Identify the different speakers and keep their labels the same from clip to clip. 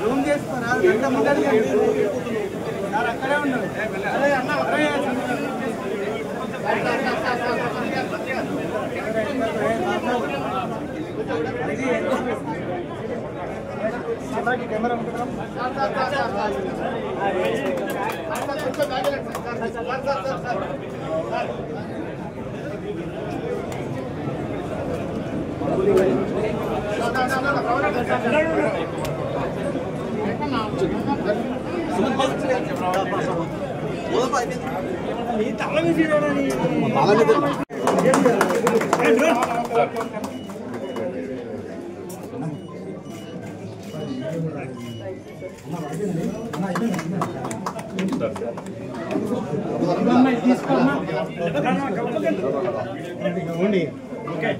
Speaker 1: Room చేసుకున్నా గంట ముందడి sir అక్కడే ఉన్నాడు. అరే అన్న అరే కెమెరా ఓకే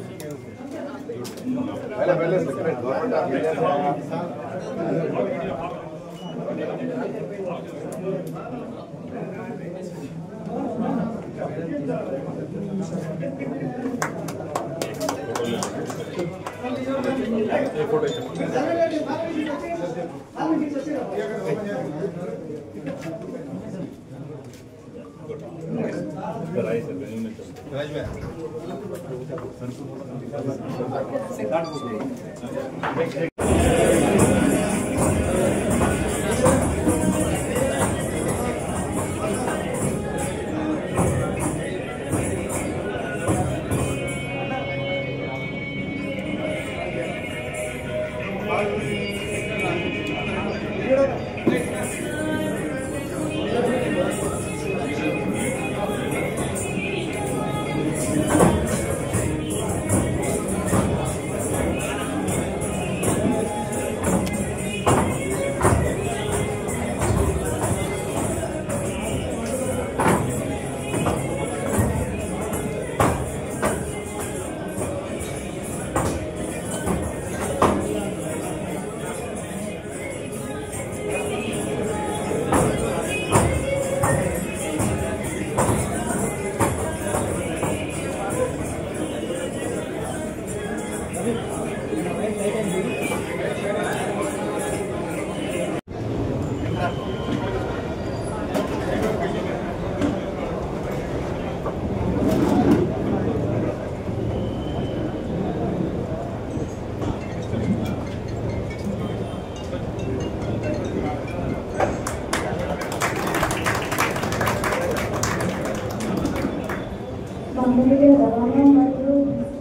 Speaker 2: మామూలుగా రవాణా మరియు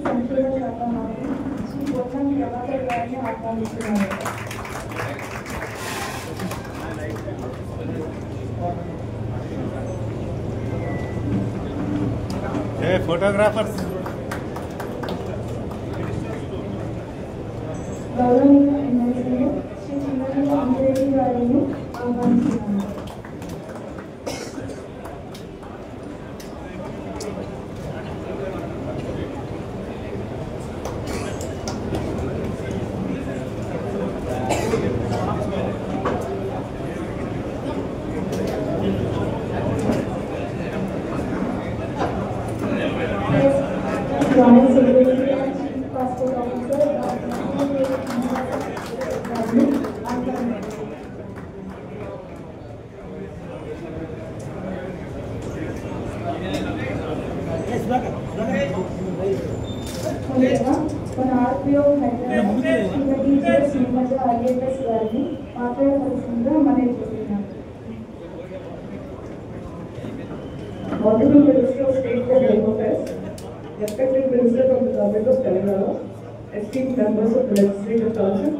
Speaker 2: సంక్షేమ శాఖ మంత్రి శ్రీ పొన్నం ప్రభాకర్ గారిని ఆహ్వానిస్తున్నారు.
Speaker 1: ఫోటోగ్రాఫర్స్
Speaker 2: గౌరవనీయ ఎమ్మెల్యేలు శ్రీ చిన్నరెడ్డి రామిరెడ్డి గారిని ఆహ్వానిస్తున్నారు. Joint Secretary and Chief Passport Officer, మన ఆర్పిఓ శ్రీమతి జె శ్రీమతి ఐఏఎస్ గారిని మాట్లాడవలసిందిగా మనవి చేస్తున్నాం.
Speaker 3: Honorable Minister of State for Home Affairs, respected Minister of the Government of Telangana, esteemed members of the Legislative Council,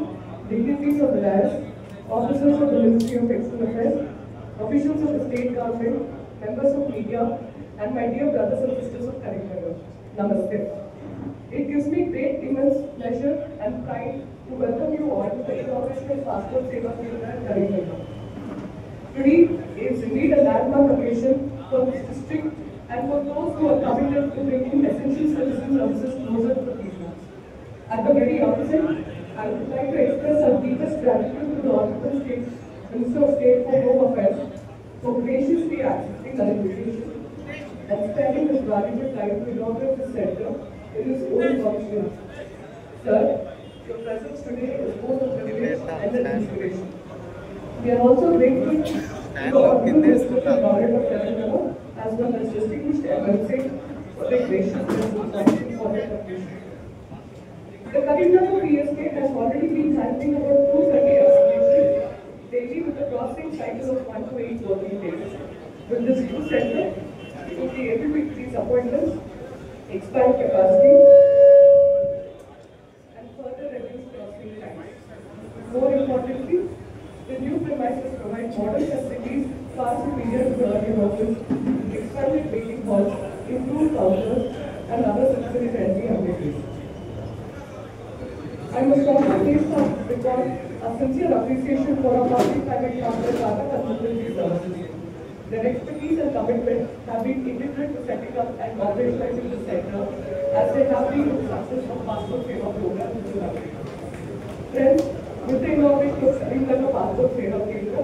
Speaker 3: dignitaries of the dais, officers of the Ministry of External Affairs, officials of the State Government, members of media, and my dear brothers and sisters of Karimnagar, Namaste. It gives me great immense pleasure and pride to welcome you all to the inauguration of Passport Seva Kendra in Karimnagar. Today is indeed a landmark occasion for this district and for those who are committed to making essential citizen services closer to the people. At the very outset, I would like to express our deepest gratitude to the Honorable Minister of State for Home Affairs for graciously accepting our invitation and spending his valuable time to inaugurate the center in his own function. Sir, your presence today is both a privilege and an inspiration. We are also grateful to the Honorable Minister of Government of Telangana as well as distinguished MLC for their graciousness and thank you for their appreciation. The Karimnagar PSK has already been handling about 230 applications daily with a processing cycle of 1 to 8 working days. With this new center, we will be able to increase appointments, expand capacity, and further reduce processing times. More importantly, the new premises provide modern facilities far superior to the earlier office, expanded waiting halls, improved counters, and other citizen-friendly amenities. I must also place on record a sincere appreciation for our public-private partner Tata Consultancy Services. Their expertise and commitment have been integral to setting up and operationalizing the center as they have been the success of Passport Seva program in the country. Friends, with the inauguration of Karimnagar Passport Seva Kendra,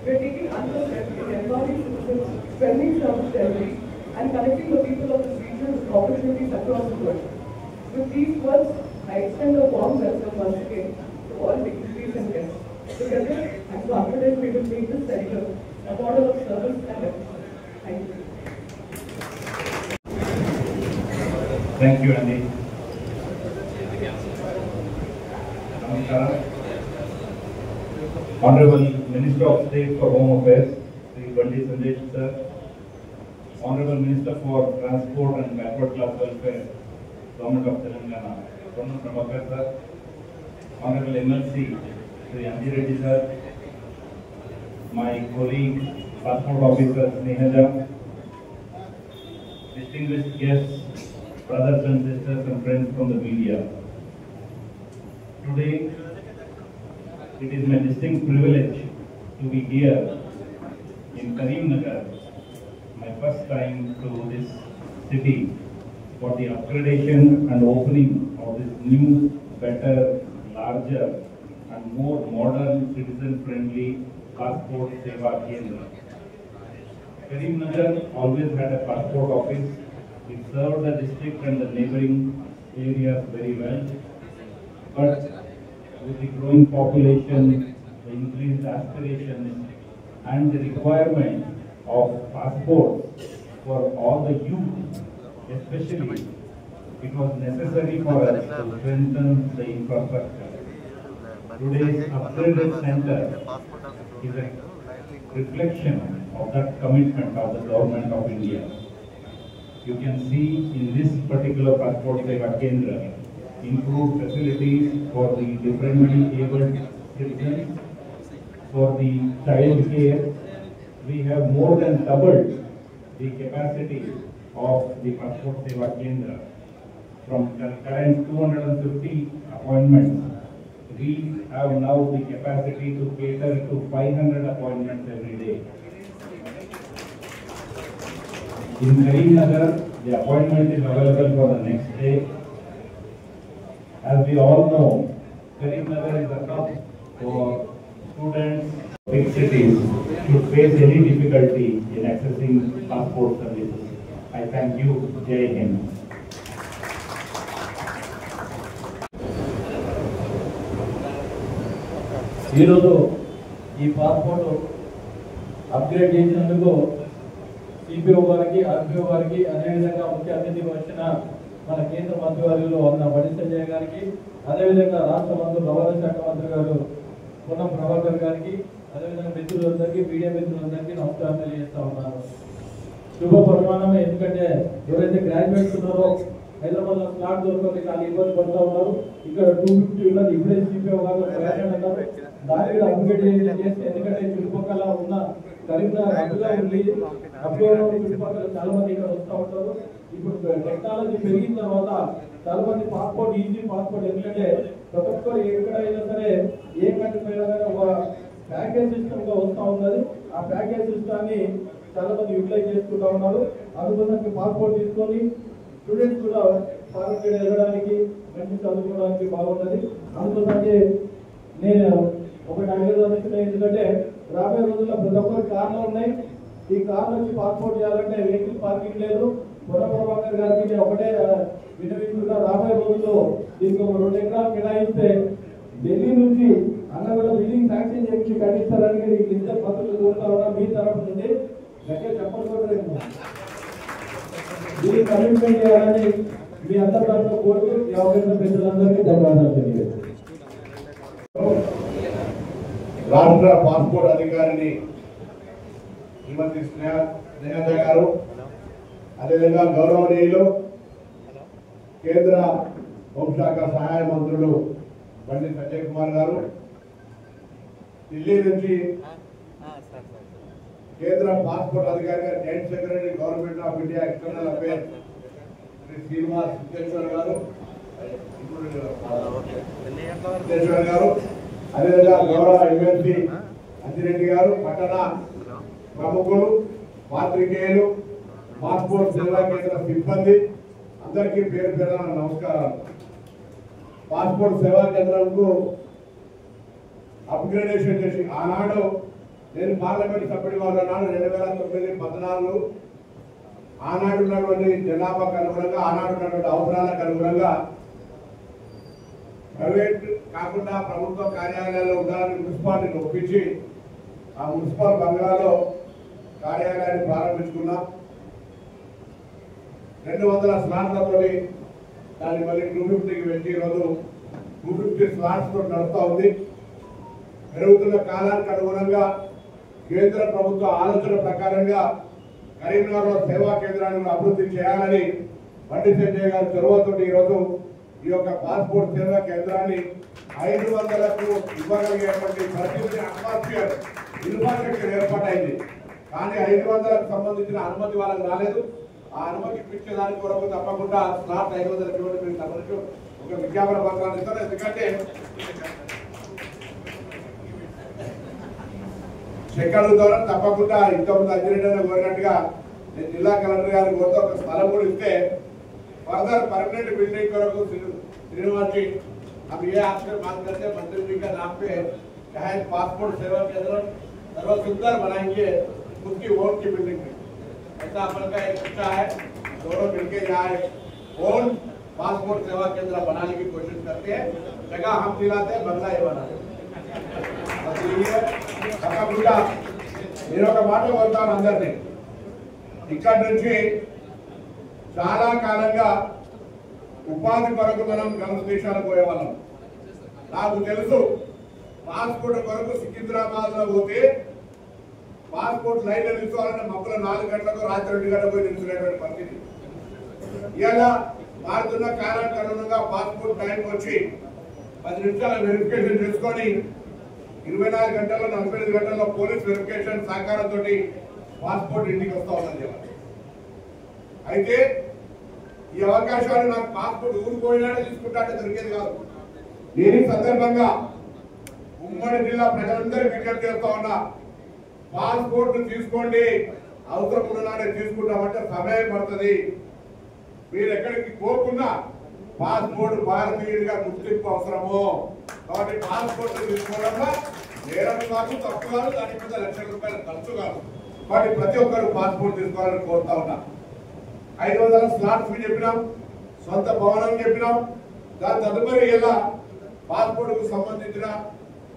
Speaker 3: we are taking another step in empowering citizens, strengthening service delivery, and connecting the people of this region with opportunities across the world. With these words, I extend a warm welcome once again to all dignitaries and guests. Together, I'm confident we will make this center a model of service and effort. Thank you.
Speaker 4: Thank you, Andy. Namaskaram. Honorable Minister of State for Home Affairs, Sri Bandi Sandesh sir. Honorable Minister for Transport and Backward Class Welfare, Government of Telangana, Ponnam Prabhakar sir. Honorable MLC, Sri Anji Reddy sir. My colleague, Passport Officer Snehaja. Distinguished guests, brothers and sisters and friends from the media. Today, it is my distinct privilege to be here in Karimnagar, my first time to this city for the upgradation and opening of this new, better, larger and more modern, citizen-friendly Passport Seva Kendra. Karimnagar always had a passport office. It served the district and the neighboring areas very well. But with the growing population, the increased aspirations and the requirement of passports for all the youth, especially, it was necessary for us to strengthen the infrastructure. Today's upgraded center is a reflection of that commitment of the Government of India. You can see in this particular Passport Seva Kendra improved facilities for the differently abled citizens, for the child care. We have more than doubled the capacity of the Passport Seva Kendra. From the current 250 appointments, we have now the capacity to cater to 500 appointments every day. In Karimnagar, the appointment is available for the next day. As we all know, Karimnagar is a hub for students. Big cities should face any difficulty in accessing passport services. I thank you. Jai Hind.
Speaker 5: ఈరోజు ఈ passport upgrade చేసినందుకు CPO గారికి, RPO గారికి, అదేవిధంగా ముఖ్య అతిథిగా వచ్చిన మన కేంద్ర మంత్రివర్యులు అన్న బండి సంజయ్ గారికి, అదేవిధంగా రాష్ట్ర మంత్రులు రవాణా శాఖ మంత్రి గారు పొన్నం ప్రభాకర్ గారికి, అదేవిధంగా మిత్రులందరికీ, మీడియా మిత్రులందరికీ నమస్కారం తెలియజేస్తా ఉన్నాను. శుభ పరిమాణమే. ఎందుకంటే ఎవరైతే గ్రాడ్యుయేట్స్ ఉన్నారో హైదరాబాద్ లో స్లాట్ దొరకక చాలా ఇబ్బంది పడుతూ ఉన్నారు. ఇక్కడ 250 ఉన్నది, ఇప్పుడే సిపిఓ గారు ప్రయాణం దాని మీద అప్గ్రేడ్ చేసి, ఎందుకంటే చుట్టుపక్కల ఉన్న కరీంనగర్ అప్పుగా ఉంది, అప్పుగా చుట్టుపక్కల చాలా మంది ఇక్కడ వస్తూ ఉంటారు. ఇప్పుడు టెక్నాలజీ పెరిగిన తర్వాత చాలా మంది పాస్పోర్ట్, ఈజీ పాస్పోర్ట్, ఎందుకంటే ప్రతి ఒక్కరు ఎక్కడైనా సరే ఏ కంట్రీ అయినా ఒక ప్యాకేజ్ సిస్టమ్ గా వస్తూ ఉన్నది. ఆ ప్యాకేజ్ సిస్టాన్ని చాలా మంది యూటిలైజ్ చేసుకుంటా ఉన్నారు. అందుకోసం పాస్పోర్ట్ తీసుకొని స్టూడెంట్స్ కూడా ఫారెన్ వెళ్ళడానికి మంచి చదువుకోవడానికి బాగున్నది. అందుకోసమే నేను ఒకటి అడగదలుచుకున్నా, ఎందుకంటే రాబోయే రోజుల్లో ప్రతి ఒక్కరు కార్లు ఉన్నాయి. ఈ కార్లు వచ్చి పాస్పోర్ట్ చేయాలంటే వెహికల్ పార్కింగ్ లేదు. ప్రభాకర్ గారికి నేను ఒకటే విన్నవించుకున్నా, రాబోయే రోజుల్లో దీనికి ఒక 2 ఎకరాలు కేటాయిస్తే ఢిల్లీ నుంచి అన్న కూడా బిల్డింగ్ శాంక్షన్ చేసి కట్టిస్తారని ఇద్దరు పద్ధతులు కోరుతా ఉన్నా. మీ తరఫు నుండి గట్టిగా చెప్పకూడదు, దీనికి కమిట్మెంట్ చేయాలని మీ అందరి తరఫున కోరుతూ ఈ అవకాశం పెద్దలందరికీ ధన్యవాదాలు తెలియజేస్తాను.
Speaker 6: రాష్ట్ర పాస్పోర్ట్ అధికారిని శ్రీమతి స్నేహ గారు, అదేవిధంగా గౌరవనీయులు కేంద్ర హోంశాఖ సహాయ మంత్రులు బండి సంజయ్ కుమార్ గారు, ఢిల్లీ నుంచి కేంద్ర పాస్పోర్ట్ అధికారిగా joint secretary government of India external affairs Shri Srinivas Siddheshwar గారు, అదేవిధంగా గౌరవ ఎమ్మెల్సీ అంజిరెడ్డి గారు, పట్టణ ప్రముఖులు, పాత్రికేయులు, పాస్పోర్ట్ సేవా కేంద్ర సిబ్బంది అందరికీ పేరు పేరున నమస్కారాలు. పాస్పోర్ట్ సేవా కేంద్రంకు అప్గ్రేడేషన్ చేసి ఆనాడు నేను పార్లమెంట్ సభ్యుడిగా ఉన్నాను 2009-14 ఆనాడు ఉన్నటువంటి జనాభాకు అనుగుణంగా, ఆనాడు ఉన్నటువంటి అవసరాలకు అనుగుణంగా ప్రైవేట్ కాకుండా ప్రభుత్వ కార్యాలయాల్లో ఉండాలని మున్సిపాలిటీని ఒప్పించి ఆ మున్సిపల్ బంగ్లాలో కార్యాలయాన్ని ప్రారంభించుకున్నాం. 200 స్లాట్లతో దాన్ని మళ్ళీ 250కి పెంచి ఈరోజు 250 స్లాట్స్ తో నడుస్తూ ఉంది. పెరుగుతున్న కాలానికి అనుగుణంగా కేంద్ర ప్రభుత్వ ఆలోచన ప్రకారంగా కరీంనగర్లో సేవా కేంద్రాన్ని అభివృద్ధి చేయాలని బండి సంజయ్ గారి చొరవతో ఈరోజు ఈ యొక్క పాస్పోర్ట్ సేవా కేంద్రాన్ని 500కు ఇవ్వగలిగేటువంటి పరిస్థితి అట్మాస్ఫియర్ ఇన్ఫ్రాస్ట్రక్చర్ ఏర్పాటైంది. కానీ 500కు సంబంధించిన అనుమతి వాళ్ళకి రాలేదు. ఆ అనుమతి ఇప్పించేదానికి కొరకు తప్పకుండా స్లాట్ 500 కిలోమీటర్లు సంబంధించి ఒక విజ్ఞాపన పత్రాన్ని ఇస్తారు. ఎందుకంటే చెక్కల ద్వారా తప్పకుండా ఇంతకుముందు అంజరెడ్డి కోరినట్టుగా నేను జిల్లా కలెక్టర్ గారికి కోరితే ఒక స్థలం కూడా ఇస్తే फर्दर परमानेंट बिल्डिंग करो श्रीनिवास जी, हम ये आपसे मांग करते हैं मंत्री जी के नाम पे चाहे पासपोर्ट सेवा केंद्र सर्व सुंदर बनाएंगे खुद की ओन की बिल्डिंग में। ऐसा अपन का एक इच्छा है, दोनों मिलकर यहाँ ओन पासपोर्ट सेवा केंद्र बनाने की कोशिश करते हैं। जगह हम दिलाते हैं, बंगला ये बनाते నేను ఒక మాట కోరుతాను అందరినీ, ఇక్కడ నుంచి చాలా కాలంగా ఉపాధి కొరకు మనం గల్ఫ్ దేశాలకు పోయేవాళ్ళం. నాకు తెలుసు పాస్పోర్ట్ కొరకు సికింద్రాబాద్ లో పోతే పాస్పోర్ట్ లైన్ నిలుచోవాలంటే మబ్బుల 4 గంటలకు రాత్రి 2 గంటలకు పోయి నిలుచునేటువంటి పరిస్థితి. ఇలా మారుతున్న కాలానికి అనుగుణంగా పాస్పోర్ట్ టైంకి వచ్చి 10 నిమిషాల వెరిఫికేషన్ చేసుకొని 24 గంటల్లో 45 గంటల్లో పోలీస్ వెరిఫికేషన్ సహకారంతో పాస్పోర్ట్ ఇంటికి వస్తా ఉన్నది. అయితే ఈ అవకాశాలు నాకు పాస్పోర్ట్ ఊరిపోయినాడే తీసుకుంటానే దొరికేది కాదు. నేను ఈ సందర్భంగా ఉమ్మడి జిల్లా ప్రజలందరికీ విజ్ఞప్తి చేస్తా ఉన్నా, పాస్పోర్ట్ తీసుకోండి, అవసరం ఉన్ననాడే తీసుకుంటామంటే సమయం పడుతుంది. మీరు ఎక్కడికి పోకుండా పాస్పోర్ట్ భారతీయుడిగా గుర్తింపు అవసరము. కాబట్టి పాస్పోర్ట్ తీసుకోవడంలో నేరం కాదు, తప్పు కాదు, దాని మీద లక్షల రూపాయల ఖర్చు కాదు. కాబట్టి ప్రతి ఒక్కరు పాస్పోర్ట్ తీసుకోవాలని కోరుతా ఉన్నా. 500 స్లాట్స్ చెప్పినాం, సొంత భవనం చెప్పినాం. దాని తదుపరి ఇలా పాస్పోర్ట్ కు సంబంధించిన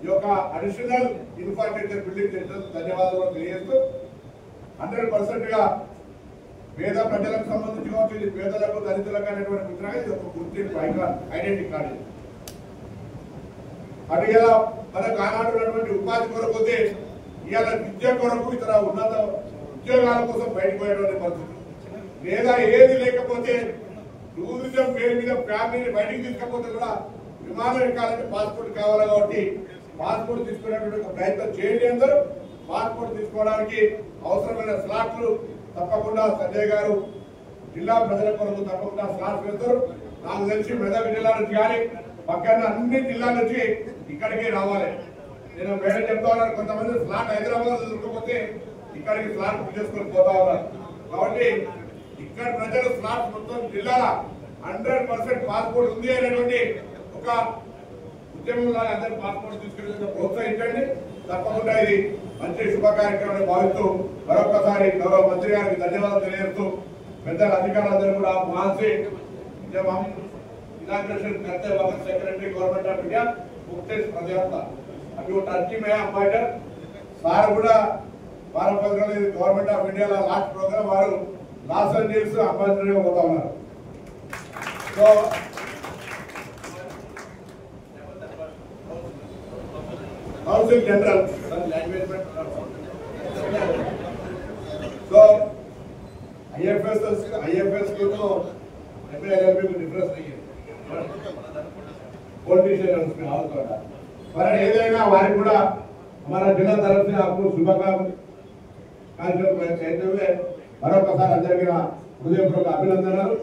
Speaker 6: ఈ యొక్క అడిషనల్ ఇన్ఫ్రాస్ట్రక్చర్ బిల్డింగ్ చేసినందుకు ధన్యవాదాలు తెలియజేస్తూ 100% గా పేద ప్రజలకు సంబంధించి కావచ్చు, ఇది పేదలకు దళితులకు అనేటువంటి మిత్రంగా ఇది ఒక గుర్తింపు ఐడెంటిటీ కార్డు. అటు ఇలా మనకు ఆనాడున్నటువంటి ఉపాధి కొరకు పోతే ఇవాళ విద్య కొరకు ఇతర ఉన్నత ఉద్యోగాల కోసం బయటకు పోయేటువంటి పరిస్థితి, లేదా ఏది లేకపోతే టూరిజం పేరు మీద ఫ్యామిలీని బయటికి తీసుకపోతే కూడా విమానం ఎక్కాలంటే పాస్పోర్ట్ కావాలి. కాబట్టి పాస్పోర్ట్ తీసుకునేటువంటి ఒక ప్రయత్నం చేయండి. అందరూ పాస్పోర్ట్ తీసుకోవడానికి అవసరమైన స్లాట్లు తప్పకుండా సంజయ్ గారు జిల్లా ప్రజల కొరకు తప్పకుండా స్లాట్స్ పెడతారు. నాకు తెలిసి మెదక్ జిల్లా నుంచి కానీ పక్కన అన్ని జిల్లాల నుంచి ఇక్కడికి రావాలి. నేను మేడం చెప్తా ఉన్నాను, కొంతమంది స్లాట్ హైదరాబాద్ దొరకపోతే ఇక్కడికి స్లాట్ బుక్ చేసుకొని పోతా ఉన్నారు. కాబట్టి ఇక్కడ ప్రజలు స్లాట్ మొత్తం జిల్లాల 100% పాస్పోర్ట్ ఉంది అనేటువంటి ఒక ఉద్యమంలో అందరూ పాస్పోర్ట్ తీసుకెళ్ళి ప్రోత్సహించండి. తప్పకుండా ఇది మంచి శుభ కార్యక్రమాన్ని భావిస్తూ మరొకసారి గౌరవ మంత్రి గారికి ధన్యవాదాలు తెలియజేస్తూ పెద్దల అధికారులందరూ కూడా మాసి जब हम इनाग्रेशन करते वक्त सेक्रेटरी गवर्नमेंट ऑफ इंडिया मुख्तेश प्रजात था. अभी वो टर्की में है अंबाइडर सार కూడా వారం పదకొండు government of India last programme వారు లాస్ ఏంజల్స్ అంబాసిడర్ గా పోతా ఉన్నారు. So council general language so IFS को तो LLB में डिफरेंस नहीं है पॉलिटिशियन उसमें हाल कर रहा पर ఏదైనా వారికి కూడా हमारा जिला तरफ से आपको శుభాకాంక్షలు कहते हुए మరొకసారి అందరికీ నా హృదయపూర్వక అభినందనలు.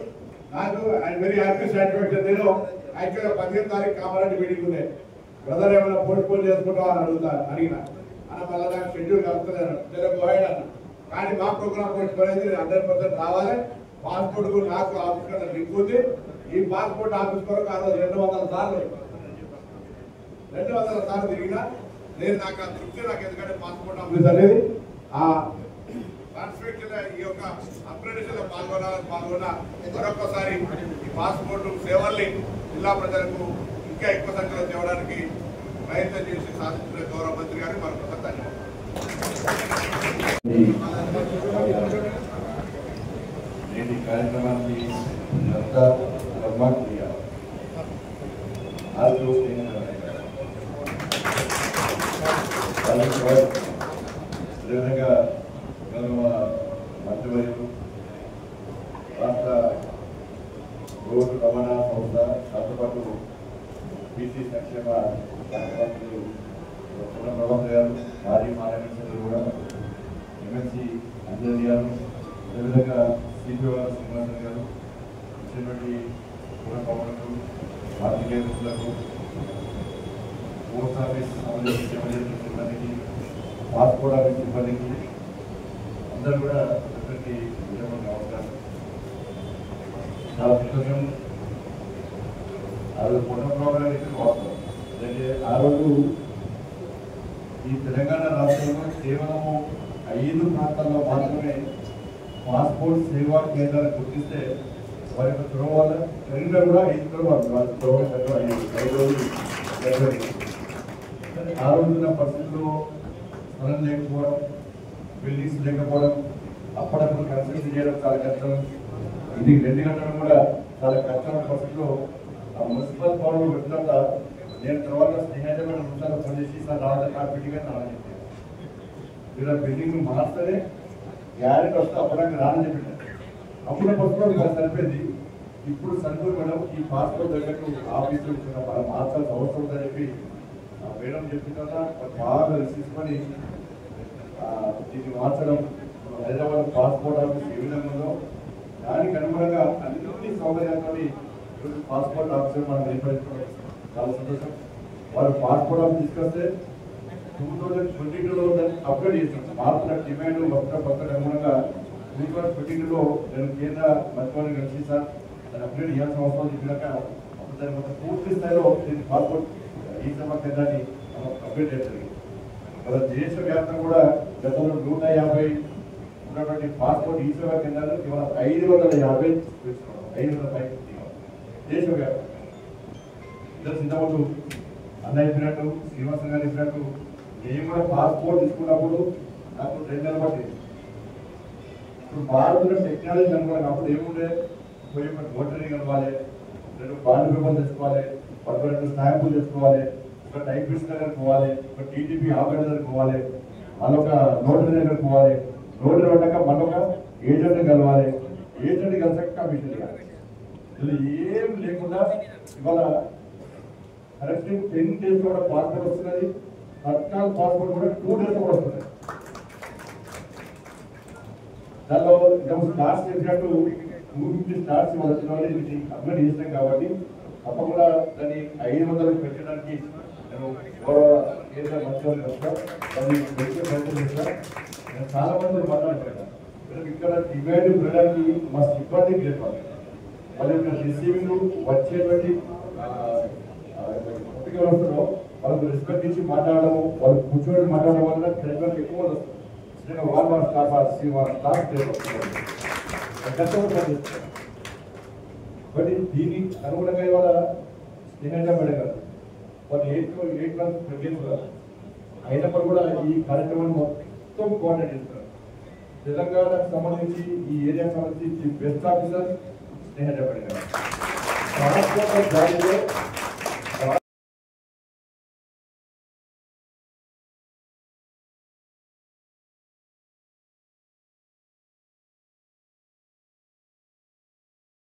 Speaker 6: నాకు ఐఎమ్ వెరీ హ్యాపీ సాటిస్ఫాక్షన్. నేను యాక్చువల్గా 15 తారీఖు కామారెడ్డి మీటింగ్ ఉంది. బ్రదర్ ఏమైనా పోస్ట్పోన్ చేసుకుంటామని అడిగిన అన్న మళ్ళీ నాకు షెడ్యూల్ కలుపుతున్నాను గోహెడ్ అన్న. కానీ మా ప్రోగ్రామ్ పోస్ట్పోన్ అయితే 100% రావాలి. పాస్పోర్ట్ నాకు ఆఫీస్ లింక్ ఉంది. ఈ పాస్పోర్ట్ ఆఫీస్ కొరకు ఆ రోజు 200 సార్లు తిరిగినా నేను నాకు ఆ తృప్తి నాకు ఎందుకంటే పాస్పోర్ట్ ఆఫీస్ అనేది ఆ ట్రాన్స్ఫర్ ఈ యొక్క అప్రెంటిస్ లో పాల్గొన్న మరొకసారి ఈ పాస్పోర్ట్ సేవల్ని జిల్లా ప్రజలకు ఇంకా ఎక్కువ సంఖ్యలో తేవడానికి ప్రయత్నం చేసి సాధించిన గౌరవ మంత్రి గారికి మరొకసారి ధన్యవాదాలు.
Speaker 7: నేటి కార్యక్రమానికి అంతా బ్రహ్మాండంగా అదేవిధంగా గౌరవ మంత్రివర్యులు రాష్ట్ర రోడ్డు రవాణా సంస్థ దాంతోపాటు బీసీ సంక్షేమ మంత్రులు ప్రభాకర్ గారు మాజీ మానవ కూడా ఎమ్మెల్సీ అంజలి గారు అదేవిధంగా సిపిఓ గారు శ్రీనివాసన్ గారు వచ్చినటువంటి పురపాలకులకు పార్టీలకు పోస్ట్ ఆఫీస్ అమలు సిబ్బందికి పాస్పోర్ట్ ఆఫీస్ సిబ్బందికి అందరూ కూడా అందరికీ నమస్కారం. చాలా సంతోషం. ఆ రోజు పునః ప్రోగ్రాం వాస్తవం అంటే ఆ రోజు ఈ తెలంగాణ రాష్ట్రంలో కేవలము 5 ప్రాంతాల్లో మాత్రమే పాస్పోర్ట్ సేవా కేంద్రాలు గుర్తిస్తే వారి యొక్క చొరవ వల్ల కరీంనగర్ కూడా 5 వాళ్ళ చొరవ 5 రోజులు. ఆ రోజున పరిస్థితుల్లో స్థలం లేకపోవడం, బిల్డింగ్స్ లేకపోవడం, అప్పుడప్పుడు కన్స్ట్రక్షన్ చేయడం చాలా కష్టం. ఇది 2 గంటలు కూడా చాలా కష్టమైన పరిస్థితుల్లో ఆ మున్సిపల్ భవన్లో పెట్టినాక నేను తర్వాత స్నేహితుల నిమిషాలు పనిచేసి సార్ రావడం బిల్డింగ్ అని రాని చెప్పాను. ఇలా బిల్డింగ్ మార్చనే గ్యారెంటీ వస్తే అప్పటికి రాని చెప్పాను. అప్పుడు పసుపు సరిపోయింది. ఇప్పుడు సరిపోయి మేడం ఈ పాస్పోర్ట్ దగ్గరకు ఆఫీసులో మనం మార్చాల్సిన అవసరం ఉందని చెప్పి మేడం చెప్పిన తర్వాత బాగా తీసుకొని దీన్ని మార్చడం హైదరాబాద్ పాస్పోర్ట్ ఆఫీస్ ఏ విధంగా ఉందో దానికి అనుగుణంగా అన్ని సౌకర్యాలతో ఈరోజు పాస్పోర్ట్ ఆఫీసర్ మనం ఏర్పరచుకోవడం చాలా సంతోషం. వారు పాస్పోర్ట్ ఆఫీస్ తీసుకొస్తే 2022లో దాన్ని అప్గ్రేడ్ చేస్తున్నాం. మార్పుల డిమాండ్ పక్కన అనుగుణంగా 2022లో నేను కేంద్ర మంత్రివర్గం కలిసి సార్ దాన్ని అప్గ్రేడ్ చేయాల్సిన అవసరం చెప్పినాక అప్పుడు దాని మొత్తం పూర్తి స్థాయిలో దీన్ని పాస్పోర్ట్ ఈ సభ కేంద్రాన్ని అప్గ్రేడ్ చేయడం. మన దేశవ్యాప్తంగా కూడా గతంలో 150 ఉన్నటువంటి పాస్పోర్ట్ ఈ సేవా కేంద్రాలు కేవలం 550 దేశవ్యాప్తంగా. ఇద్దరు సింతమూరు అన్న చెప్పినట్టు శ్రీనివాసన్ గారు చెప్పినట్టు నేను కూడా పాస్పోర్ట్ తీసుకున్నప్పుడు నాకు 2 నెలలు పట్టింది. ఇప్పుడు భారతదేశ టెక్నాలజీ కనుకోవాలి. అప్పుడు ఏముండే పోయి ఒక నోటరీ కలవాలి, 2 బాండ్ పేపర్లు తెచ్చుకోవాలి, 12 స్టాంపులు తెచ్చుకోవాలి, ఒక టైపిస్ట్ దగ్గర పోవాలి, ఒక టీటీపీ ఆపరేటర్ దగ్గర పోవాలి, మళ్ళొక నోటరీ దగ్గర పోవాలి, నోటరీ పడ్డాక మళ్ళొక ఏజెంట్ కలవాలి, ఏజెంట్ కలిసాక కమిషన్ ఇవ్వాలి. ఇది ఏం లేకుండా ఇవాళ కరెక్ట్ 10 days కూడా పాస్పోర్ట్ వస్తున్నది. తత్కాల్ పాస్పోర్ట్ కూడా 2 days కూడా వస్తున్నాయి. దానిలో స్టార్ట్స్ చెప్పినట్టు 250 స్టార్ట్స్ వస్తున్నాయి. ఇది అప్గ్రేడ్ చేసినాం కాబట్టి తప్పకుండా దాన్ని 500 పెట్టడానికి నేను ఏదో మంచిగా వస్తాం అది వచ్చే ప్రయత్నం చేస్తాం. నేను చాలా మంది మాట్లాడుతున్నాను ఇక్కడ డిమాండ్ పెట్టడానికి మస్తు ఇబ్బంది లేదు వాళ్ళ యొక్క రిసీవింగ్ వచ్చేటువంటి వస్తున్నారో వాళ్ళకు రెస్పెక్ట్ ఇచ్చి మాట్లాడము వాళ్ళు కూర్చోబెట్టి మాట్లాడడం వల్ల నెట్వర్క్ ఎక్కువ వస్తుంది. వాళ్ళ స్టాఫ్ కష్టపడి బట్ దీనికి అనుగుణంగా ఇవాళ స్నేహంగా పెడగలరు వాళ్ళు 8 మంత్స్ ప్రెగ్నెంట్ కాదు అయినప్పుడు కూడా ఈ కార్యక్రమాన్ని మొత్తం కోఆర్డినేట్ చేస్తారు. తెలంగాణకు సంబంధించి ఈ ఏరియాకి సంబంధించి బెస్ట్ ఆఫీసర్ స్నేహంగా పెడగలరు. జాయిలో